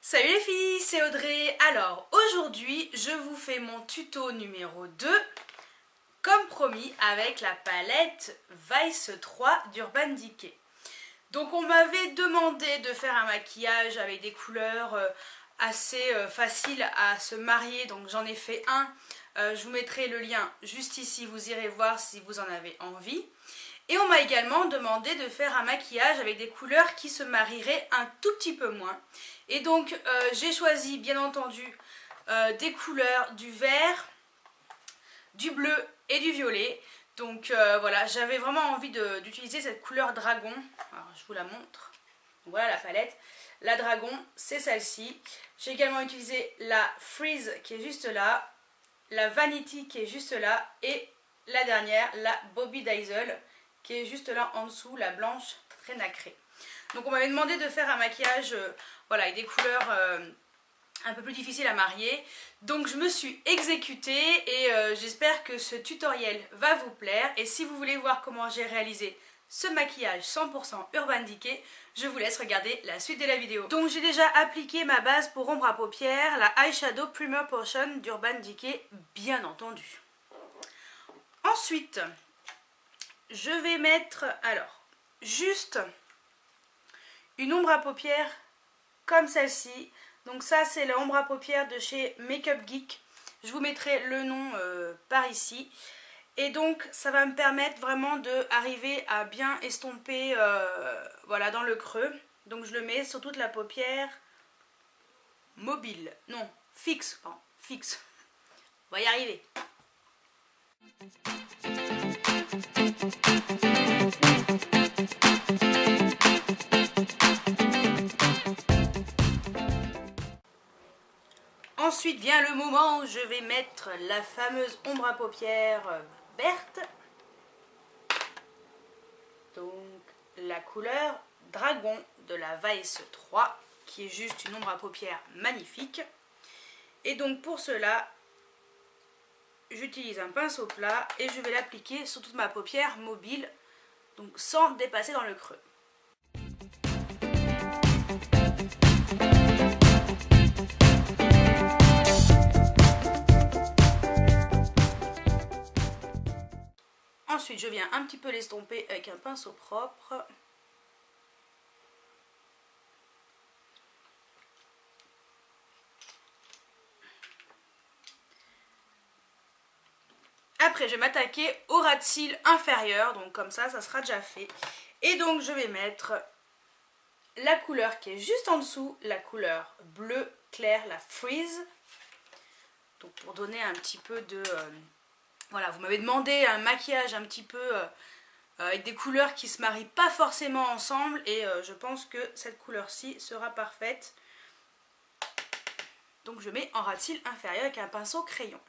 Salut les filles, c'est Audrey. Alors aujourd'hui je vous fais mon tuto numéro 2 comme promis avec la palette Vice 3 d'Urban Decay. Donc on m'avait demandé de faire un maquillage avec des couleurs assez faciles à se marier, donc j'en ai fait un. Je vous mettrai le lien juste ici, vous irez voir si vous en avez envie. Et on m'a également demandé de faire un maquillage avec des couleurs qui se marieraient un tout petit peu moins. Et donc j'ai choisi bien entendu des couleurs du vert, du bleu et du violet. Donc voilà, j'avais vraiment envie d'utiliser cette couleur dragon. Alors je vous la montre. Donc, voilà la palette. La dragon, c'est celle-ci. J'ai également utilisé la Freeze qui est juste là, la Vanity qui est juste là et la dernière, la Bobby Dazzle qui est juste là en dessous, la blanche très nacrée. Donc on m'avait demandé de faire un maquillage voilà, avec des couleurs un peu plus difficiles à marier. Donc je me suis exécutée et j'espère que ce tutoriel va vous plaire. Et si vous voulez voir comment j'ai réalisé ce maquillage 100% Urban Decay, je vous laisse regarder la suite de la vidéo. Donc j'ai déjà appliqué ma base pour ombre à paupières, la Eyeshadow Primer Potion d'Urban Decay, bien entendu. Ensuite, je vais mettre, alors, juste une ombre à paupières comme celle-ci. Donc ça, c'est l'ombre à paupières de chez Makeup Geek. Je vous mettrai le nom par ici. Et donc, ça va me permettre vraiment d'arriver à bien estomper voilà, dans le creux. Donc je le mets sur toute la paupière mobile. Non, fixe, pardon, fixe. On va y arriver. Ensuite vient le moment où je vais mettre la fameuse ombre à paupières verte. Donc la couleur Dragon de la Vice 3 qui est juste une ombre à paupières magnifique. Et donc pour cela, j'utilise un pinceau plat et je vais l'appliquer sur toute ma paupière mobile, donc sans dépasser dans le creux. Ensuite, je viens un petit peu l'estomper avec un pinceau propre. Après, je vais m'attaquer au ras de cils inférieur, donc comme ça sera déjà fait. Et donc, je vais mettre la couleur qui est juste en dessous, la couleur bleu clair, la Freeze. Donc, pour donner un petit peu de... voilà, vous m'avez demandé un maquillage un petit peu avec des couleurs qui ne se marient pas forcément ensemble. Et je pense que cette couleur-ci sera parfaite. Donc, je mets en ras de cils inférieur avec un pinceau crayon.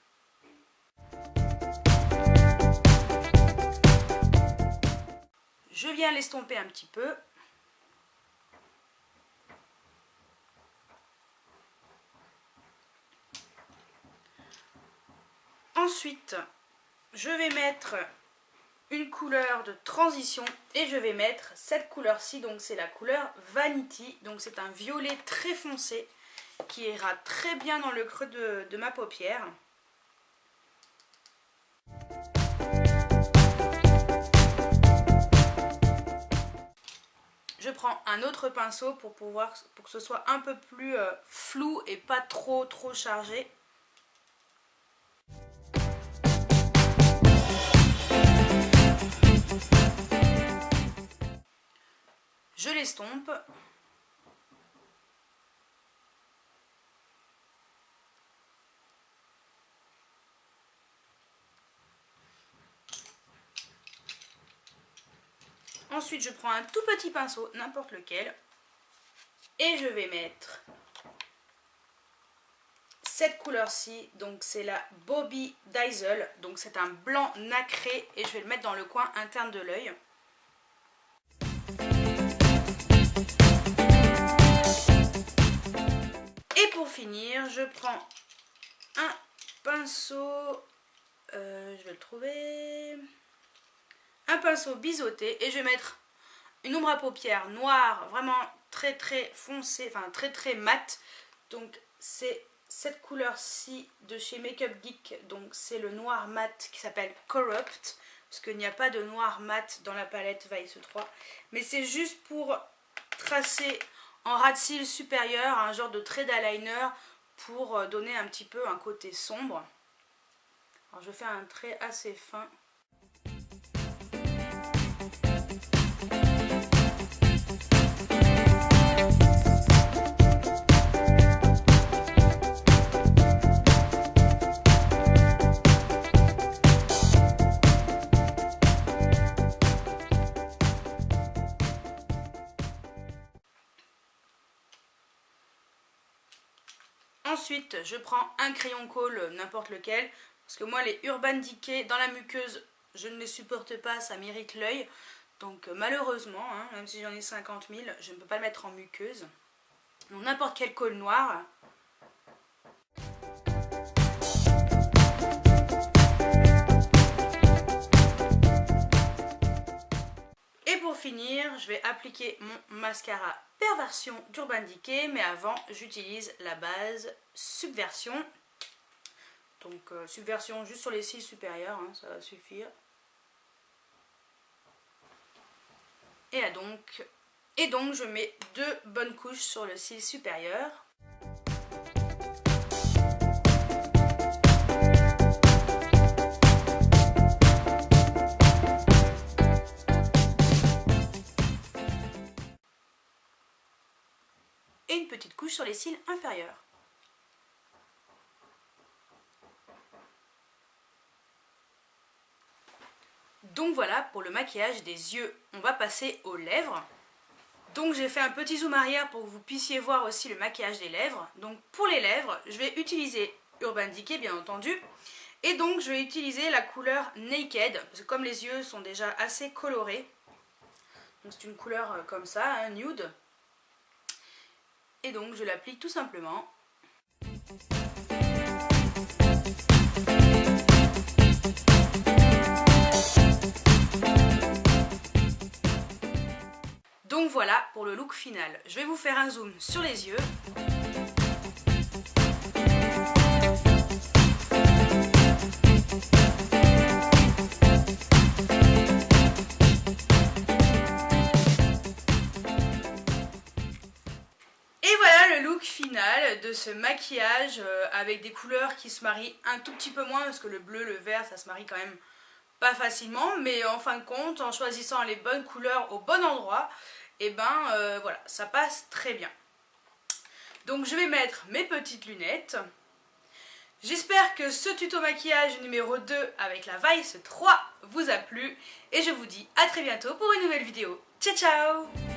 Je viens l'estomper un petit peu. Ensuite, je vais mettre une couleur de transition et je vais mettre cette couleur-ci, donc c'est la couleur Vanity. Donc c'est un violet très foncé qui ira très bien dans le creux de ma paupière. Je prends un autre pinceau pour que ce soit un peu plus flou et pas trop chargé. Je l'estompe. Ensuite, je prends un tout petit pinceau, n'importe lequel, et je vais mettre cette couleur-ci, donc c'est la Bobby Dazzle, donc c'est un blanc nacré, et je vais le mettre dans le coin interne de l'œil. Et pour finir, je prends un pinceau, je vais le trouver... un pinceau biseauté et je vais mettre une ombre à paupières noire vraiment très foncée, enfin très mat Donc c'est cette couleur-ci de chez Makeup Geek, donc c'est le noir mat qui s'appelle Corrupt, parce qu'il n'y a pas de noir mat dans la palette Vice 3, mais c'est juste pour tracer en ras de cils supérieur un genre de trait d'eyeliner pour donner un petit peu un côté sombre. Alors je fais un trait assez fin. Ensuite, je prends un crayon colle, n'importe lequel, parce que moi les Urban Decay dans la muqueuse, je ne les supporte pas, ça m'irrite l'œil. Donc malheureusement, hein, même si j'en ai 50 000, je ne peux pas le mettre en muqueuse. Donc n'importe quel colle noir. Et pour finir, je vais appliquer mon mascara Perversion d'Urban Decay, mais avant j'utilise la base Subversion. Donc Subversion juste sur les cils supérieurs, hein, ça va suffire. Et donc je mets 2 bonnes couches sur le cil supérieur. Et une petite couche sur les cils inférieurs. Donc voilà pour le maquillage des yeux. On va passer aux lèvres. Donc j'ai fait un petit zoom arrière pour que vous puissiez voir aussi le maquillage des lèvres. Donc pour les lèvres, je vais utiliser Urban Decay bien entendu. Et donc je vais utiliser la couleur Naked, parce que comme les yeux sont déjà assez colorés, donc c'est une couleur comme ça, hein, nude. Et donc je l'applique tout simplement. Donc voilà pour le look final. Je vais vous faire un zoom sur les yeux. Et voilà le look final de ce maquillage avec des couleurs qui se marient un tout petit peu moins, parce que le bleu, le vert, ça se marie quand même pas facilement, mais en fin de compte, en choisissant les bonnes couleurs au bon endroit, et ben voilà, ça passe très bien. Donc je vais mettre mes petites lunettes. J'espère que ce tuto maquillage numéro 2 avec la Vice 3 vous a plu, et je vous dis à très bientôt pour une nouvelle vidéo. Ciao ciao!